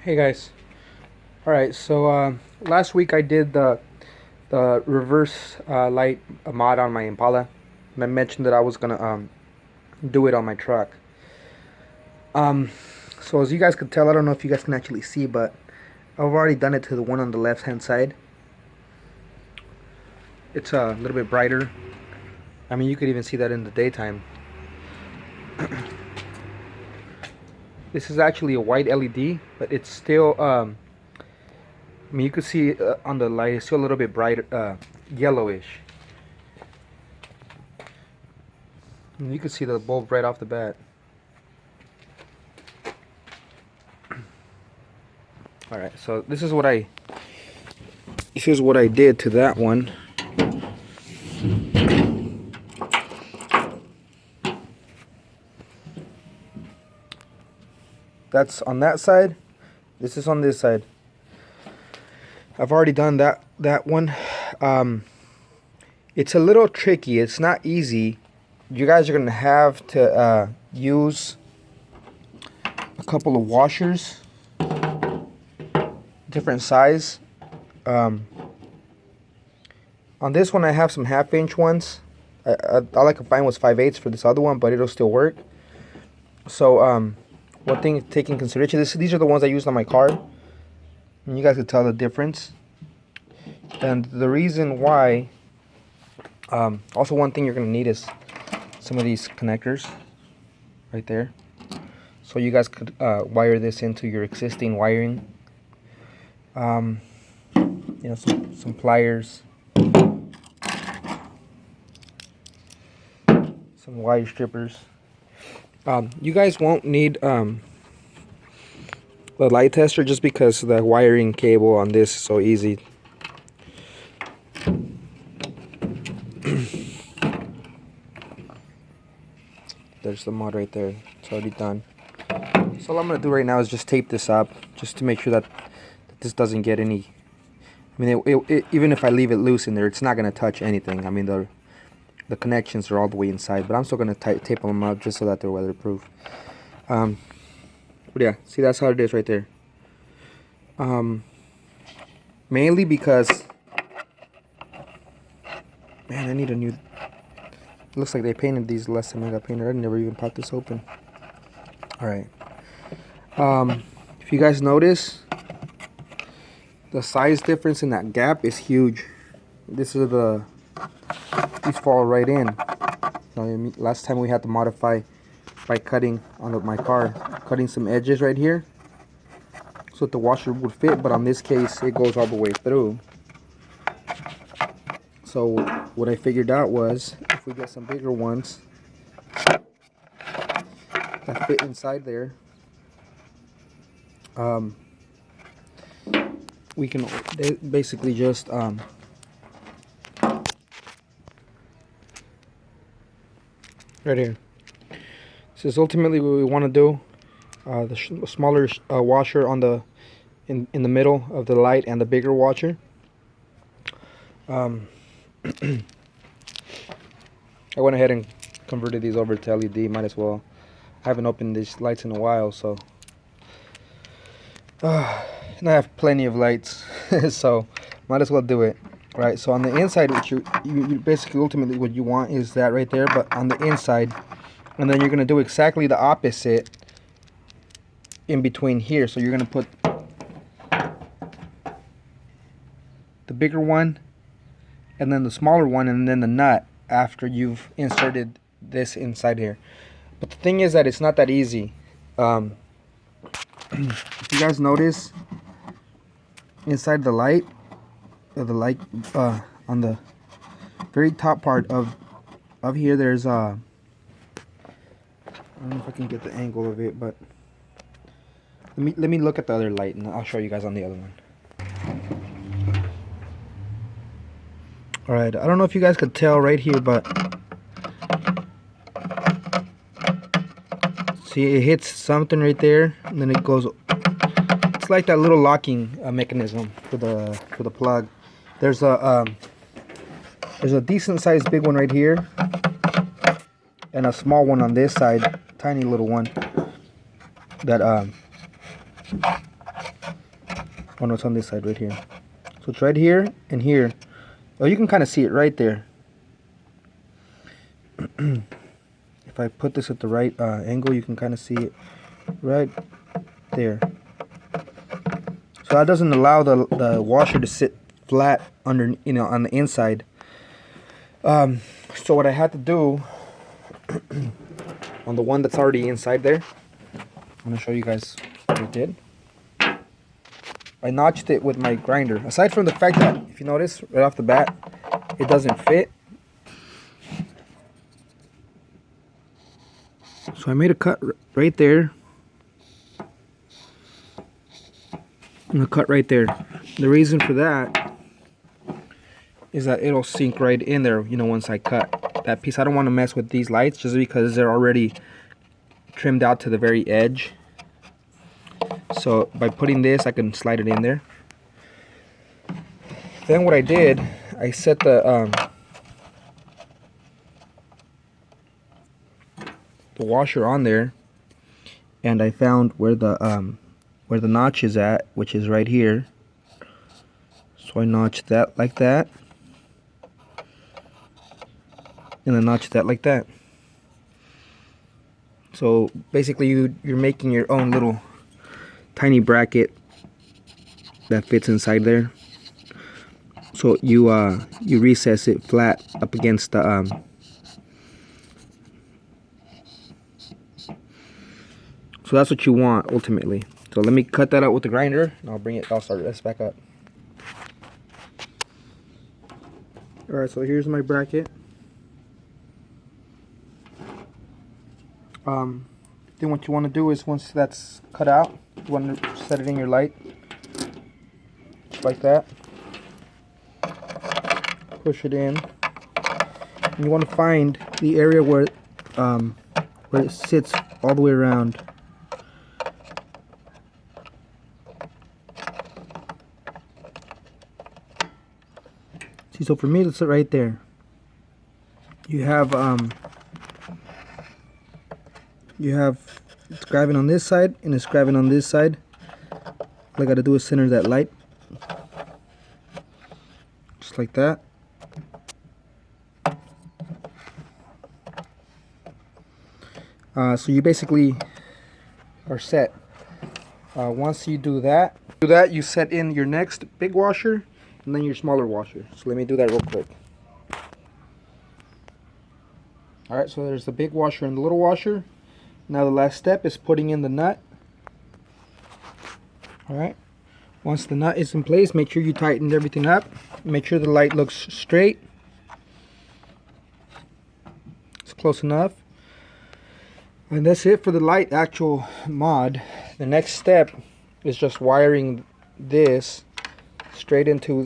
Hey guys. All right, so last week I did the reverse light mod on my Impala, and I mentioned that I was gonna do it on my truck. Um, so as you guys could tell, I don't know if you guys can actually see, but I've already done it to the one on the left hand side. It's a little bit brighter. I mean, you could even see that in the daytime. This is actually a white LED, but it's still I mean, you could see on the light, it's still a little bit brighter, yellowish. And you can see the bulb right off the bat. All right, so this is what I did to that one. That's on that side. This is on this side. I've already done that one. It's a little tricky. It's not easy. You guys are gonna have to use a couple of washers, different size. On this one, I have some 1/2 inch ones. I like to find was 5/8 for this other one, but it'll still work. So one thing to take in consideration, these are the ones I used on my car. And you guys can tell the difference. And the reason why, also one thing you're going to need is some of these connectors right there. So you guys could wire this into your existing wiring. You know, some pliers, some wire strippers. You guys won't need the light tester just because the wiring cable on this is so easy. There's the mod right there. It's already done. So all I'm going to do right now is just tape this up just to make sure that this doesn't get any... I mean, even if I leave it loose in there, it's not going to touch anything. I mean, the connections are all the way inside, but I'm still going to tape them up just so that they're weatherproof. But yeah, see, that's how it is right there. Mainly because, man, I need a new... Looks like they painted these last time I got painted. I never even popped this open. Alright. If you guys notice, the size difference in that gap is huge. These fall right in. Last time we had to modify by cutting on my car, cutting some edges right here so that the washer would fit, but on this case it goes all the way through. So what I figured out was, if we get some bigger ones that fit inside there, we can basically just right here. This is ultimately what we want to do. The smaller washer on in the middle of the light, and the bigger washer. I went ahead and converted these over to LED. Might as well. I haven't opened these lights in a while, so and I have plenty of lights, so might as well do it. Right. So on the inside, what you basically ultimately what you want is that right there, but on the inside, and then you're gonna do exactly the opposite in between here. So you're gonna put the bigger one, and then the smaller one, and then the nut after you've inserted this inside here. But the thing is that it's not that easy. If you guys notice, inside the light on the very top part of here, there's I don't know if I can get the angle of it, but let me look at the other light and I'll show you guys on the other one. Alright, I don't know if you guys could tell right here, but see, it hits something right there, and then it goes. It's like that little locking mechanism for the plug. There's a decent sized big one right here, and a small one on this side, tiny little one that Oh no, it's on this side right here. So it's right here and here. Oh, you can kind of see it right there. If I put this at the right angle, you can kind of see it right there. So that doesn't allow the washer to sit flat under, you know, on the inside. So what I had to do on the one that's already inside there, I'm gonna show you guys what I did. I notched it with my grinder. Aside from the fact that, if you notice right off the bat, it doesn't fit. So I made a cut right there. And a cut right there. The reason for that is that it'll sink right in there, you know, once I cut that piece. I don't want to mess with these lights just because they're already trimmed out to the very edge. So by putting this, I can slide it in there. Then what I did, I set the washer on there, and I found where the notch is at, which is right here. So I notched that like that, and I notched that like that. So basically you're making your own little tiny bracket that fits inside there. So you recess it flat up against the so that's what you want ultimately. So let me cut that out with the grinder, and I'll start this back up. Alright, so here's my bracket. Then what you want to do is, once that's cut out, you want to set it in your light, just like that. Push it in, and you want to find the area where it sits all the way around. See, so for me, it's right there. You have it's grabbing on this side and it's grabbing on this side. All I gotta do is center that light, just like that. So you basically are set. Once you do that, you set in your next big washer and then your smaller washer. So let me do that real quick. Alright, so there's the big washer and the little washer. Now the last step is putting in the nut. Alright, once the nut is in place, make sure you tighten everything up. Make sure the light looks straight. It's close enough. And that's it for the light actual mod. The next step is just wiring this straight into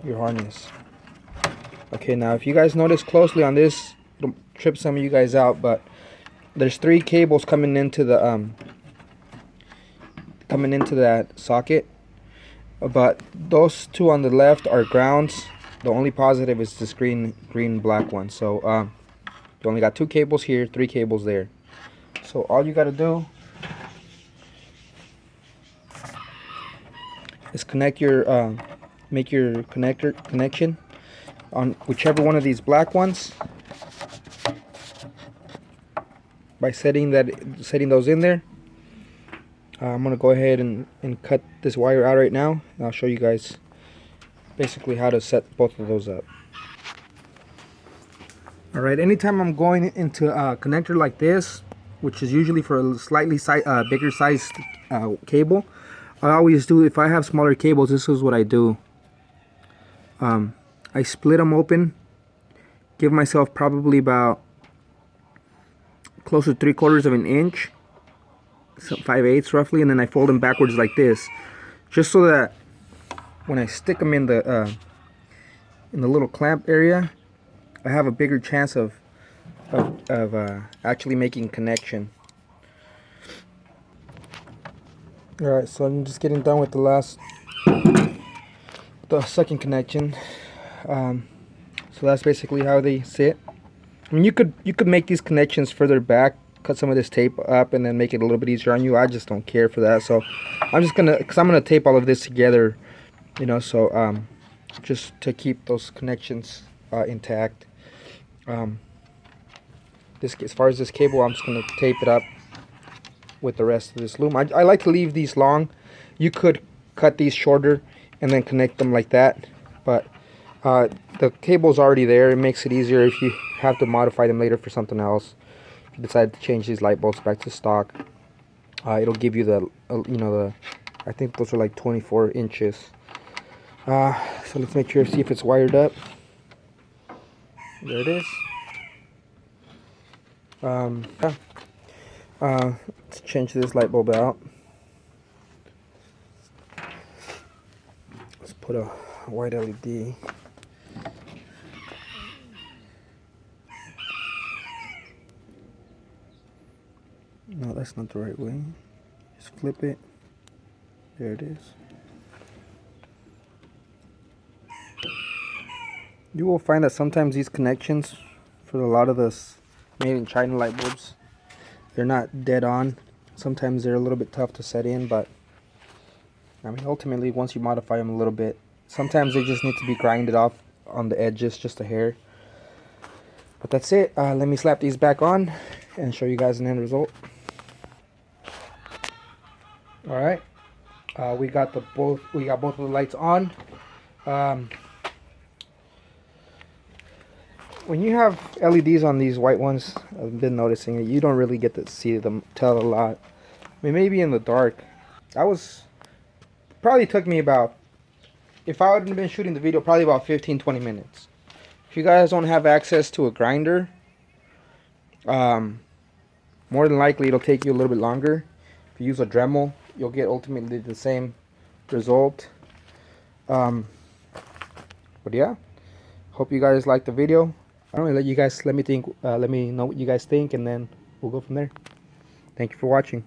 your harness. Okay, now if you guys notice closely on this, it'll trip some of you guys out, but there's 3 cables coming into the that socket, but those 2 on the left are grounds. The only positive is this green black one. So you only got 2 cables here, 3 cables there. So all you got to do is connect your make your connection on whichever one of these black ones by setting those in there. I'm gonna go ahead and cut this wire out right now, and I'll show you guys basically how to set both of those up. Alright, anytime I'm going into a connector like this, which is usually for a slightly bigger size cable, I always do, if I have smaller cables, this is what I do. I split them open, give myself probably about close to 3/4 of an inch, so 5/8 roughly, and then I fold them backwards like this, just so that when I stick them in the little clamp area, I have a bigger chance of actually making connection. Alright, so I'm just getting done with the second connection. So that's basically how they sit. I mean, you could make these connections further back, cut some of this tape up and then make it a little bit easier on you. I just don't care for that, so I'm just gonna, because I'm gonna tape all of this together, you know, so just to keep those connections intact. As far as this cable, I'm just gonna tape it up with the rest of this loom. I like to leave these long. You could cut these shorter and then connect them like that, but the cable's already there. It makes it easier if you have to modify them later for something else. If you decide to change these light bulbs back to stock, it'll give you the you know, the, I think those are like 24 inches. So let's make sure, see if it's wired up. There it is. Let's change this light bulb out. Let's put a white LED. No, that's not the right way. Just flip it. There it is. You will find that sometimes these connections for a lot of this made in China light bulbs, they're not dead on. Sometimes they're a little bit tough to set in, but I mean, ultimately, once you modify them a little bit, sometimes they just need to be grinded off on the edges, just a hair. But that's it. Let me slap these back on and show you guys an end result. All right, we got both of the lights on. When you have LEDs on these white ones, I've been noticing it, you don't really get to see them tell a lot. I mean, maybe in the dark. Probably took me about, if I hadn't been shooting the video, probably about 15-20 minutes. If you guys don't have access to a grinder, more than likely it'll take you a little bit longer. If you use a Dremel, you'll get ultimately the same result. But yeah, hope you guys liked the video. I don't know, let me know what you guys think, and then we'll go from there. Thank you for watching.